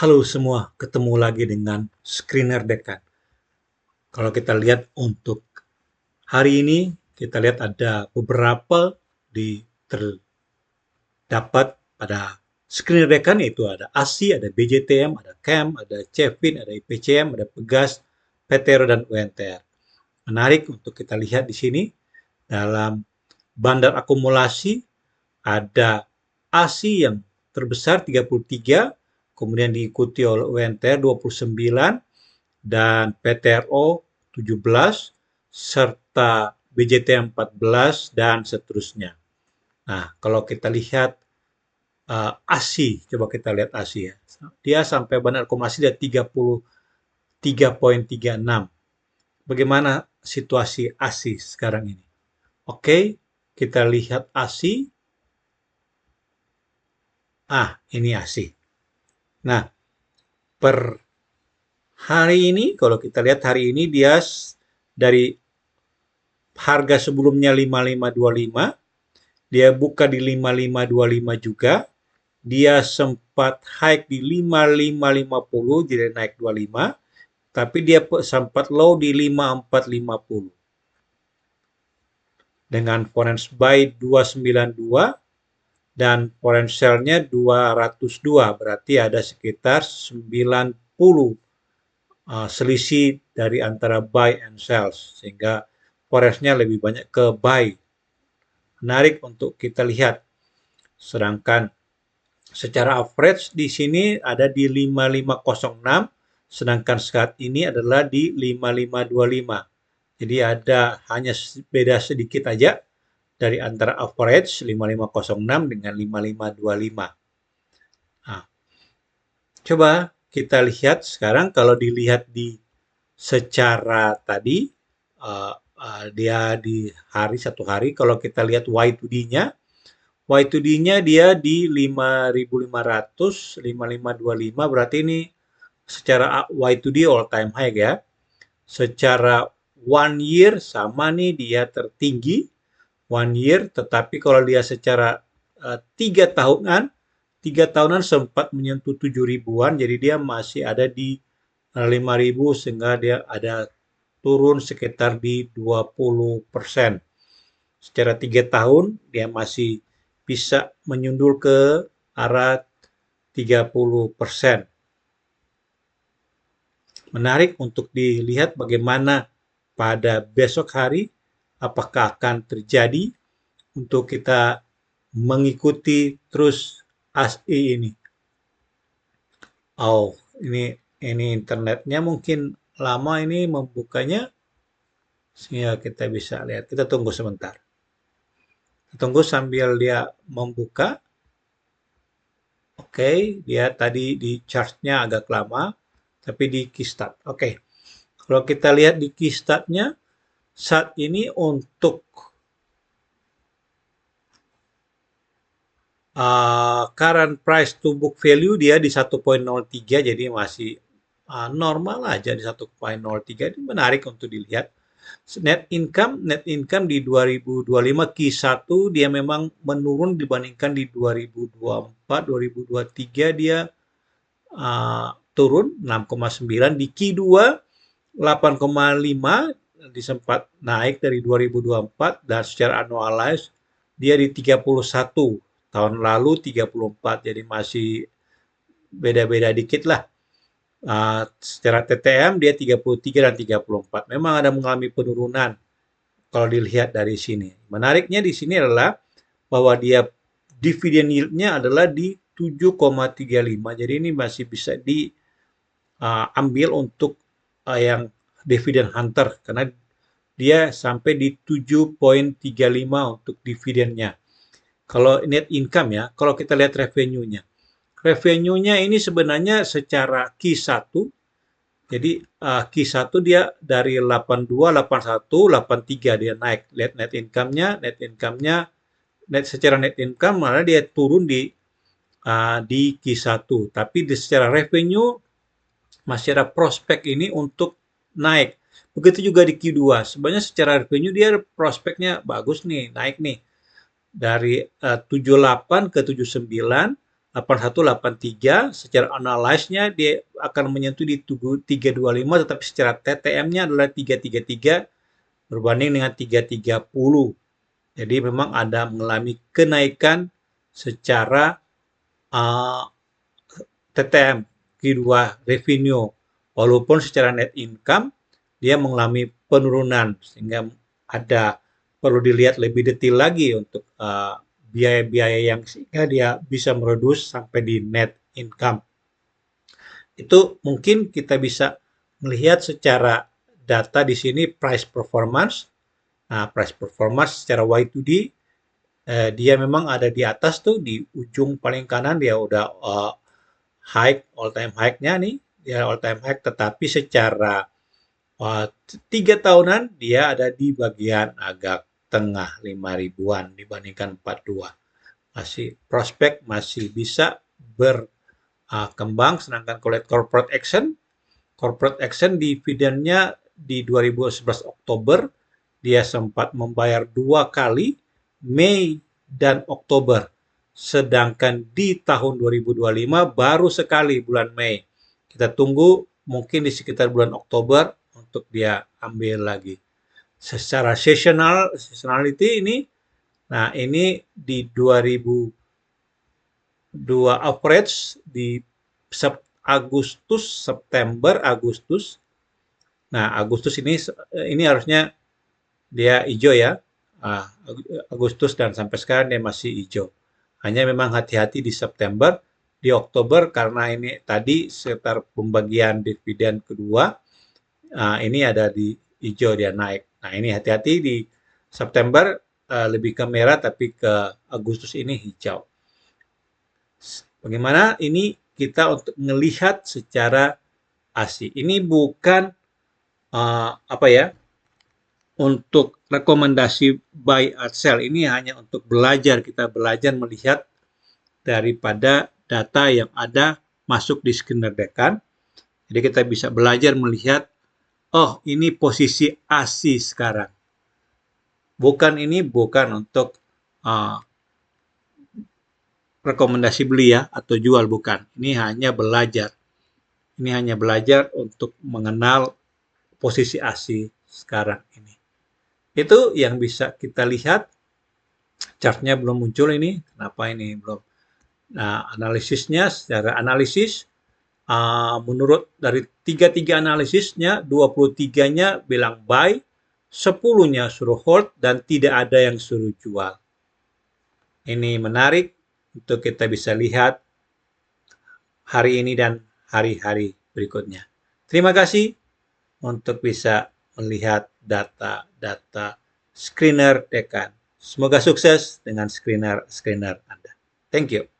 Halo semua, ketemu lagi dengan Screener Dekan. Kalau kita lihat untuk hari ini, kita lihat ada beberapa terdapat pada Screener Dekan, yaitu ada ASI, ada BJTM, ada CAM, ada CEFIN, ada IPCM, ada Pegas, PTR, dan UNTR. Menarik untuk kita lihat di sini, dalam bandar akumulasi ada ASI yang terbesar 33, kemudian diikuti oleh UNTR 29, dan PTRO 17, serta BJT 14, dan seterusnya. Nah, kalau kita lihat ASI, coba kita lihat ASI ya. Dia sampai bandar akumulasi dia 33,36. Bagaimana situasi ASI sekarang ini? Oke, kita lihat ASI. Ini ASI. Nah, per hari ini, kalau kita lihat hari ini dia dari harga sebelumnya 5525, dia buka di 5525 juga. Dia sempat high di 5550, jadi naik 25, tapi dia sempat low di 5450. Dengan foreign buy 292 dan foreign sell-nya 202, berarti ada sekitar 90 selisih dari antara buy and sell, sehingga forex-nya lebih banyak ke buy. Menarik untuk kita lihat. Sedangkan secara average di sini ada di 5506, sedangkan saat ini adalah di 5525. Jadi ada hanya beda sedikit aja dari antara average 5506 dengan 5525. Nah, coba kita lihat sekarang, kalau dilihat di secara tadi, dia di satu hari, kalau kita lihat Y2D-nya, Y2D-nya dia di 5.500, 5525, berarti ini secara Y2D all time high ya. Secara one year sama nih, dia tertinggi one year, tetapi kalau dia secara 3 tahunan sempat menyentuh 7 ribuan, jadi dia masih ada di 5.000, sehingga dia ada turun sekitar di 20%. Secara 3 tahun dia masih bisa menyundul ke arah 30%. Menarik untuk dilihat bagaimana pada besok hari, apakah akan terjadi untuk kita mengikuti terus ASI ini. Oh, ini internetnya mungkin lama ini membukanya, sehingga kita bisa lihat. Kita tunggu sebentar. Tunggu sambil dia membuka. Oke, dia tadi di chartnya agak lama, tapi di Keystart. Oke, kalau kita lihat di Keystartnya, saat ini untuk current price to book value dia di 1,03, jadi masih normal aja di 1,03. Ini menarik untuk dilihat. Net income di 2025 Q1 dia memang menurun dibandingkan di 2024, 2023 dia turun 6,9, di Q2 8,5, disempat naik dari 2024, dan secara annualized dia di 31, tahun lalu 34, jadi masih beda-beda dikit lah. Secara TTM dia 33 dan 34. Memang ada mengalami penurunan kalau dilihat dari sini. Menariknya di sini adalah bahwa dia dividen yield-nya adalah di 7,35. Jadi ini masih bisa diambil untuk yang dividen hunter, karena dia sampai di 7,35 untuk dividennya. Kalau net income ya, kalau kita lihat revenue-nya. Revenue-nya ini sebenarnya secara Q1, jadi Q1 dia dari 82, 81, 83 dia naik. Lihat net income-nya, secara net income malah dia turun di Q1. Tapi secara revenue masih ada prospek ini untuk naik. Begitu juga di Q2. Sebenarnya secara revenue dia prospeknya bagus nih, naik nih. Dari 78 ke 79, 8183 secara analyze-nya dia akan menyentuh di 325, tetapi secara TTM-nya adalah 333 berbanding dengan 330. Jadi memang ada mengalami kenaikan secara TTM Q2 revenue, walaupun secara net income dia mengalami penurunan, sehingga ada perlu dilihat lebih detail lagi untuk biaya-biaya yang sehingga dia bisa mereduce sampai di net income. Itu mungkin kita bisa melihat secara data di sini price performance. Nah, price performance secara Y2D dia memang ada di atas tuh, di ujung paling kanan dia udah high, all time high-nya nih, dia all time high, tetapi secara 3 tahunan dia ada di bagian agak tengah 5 ribuan dibandingkan 42. Masih prospek masih bisa berkembang, sedangkan kalau corporate action dividennya di 2011 Oktober dia sempat membayar 2 kali, Mei dan Oktober. Sedangkan di tahun 2025 baru sekali bulan Mei. Kita tunggu mungkin di sekitar bulan Oktober untuk dia ambil lagi. Secara seasonality ini, nah ini di 2002 average di Agustus, September, Agustus. Nah, Agustus ini harusnya dia hijau ya. Agustus dan sampai sekarang dia masih hijau. Hanya memang hati-hati di September, di Oktober karena ini tadi sekitar pembagian dividen kedua, ini ada di hijau dia naik. Nah ini hati-hati di September lebih ke merah, tapi ke Agustus ini hijau. Bagaimana ini kita untuk melihat secara ASI. Ini bukan untuk rekomendasi buy or sell, ini hanya untuk belajar, kita belajar melihat daripada data yang ada masuk di scanner Dekan. Jadi kita bisa belajar melihat, oh ini posisi ASI sekarang. Ini bukan untuk rekomendasi beli ya atau jual, bukan. Ini hanya belajar. Ini hanya belajar untuk mengenal posisi ASI sekarang ini. Itu yang bisa kita lihat. Chartnya belum muncul ini. Kenapa ini belum? Nah, analisisnya secara analisis menurut dari 33 analisisnya, 23-nya bilang buy, 10-nya suruh hold dan tidak ada yang suruh jual. Ini menarik untuk kita bisa lihat hari ini dan hari-hari berikutnya. Terima kasih untuk bisa melihat data-data screener Dekan. Semoga sukses dengan screener Anda. Thank you.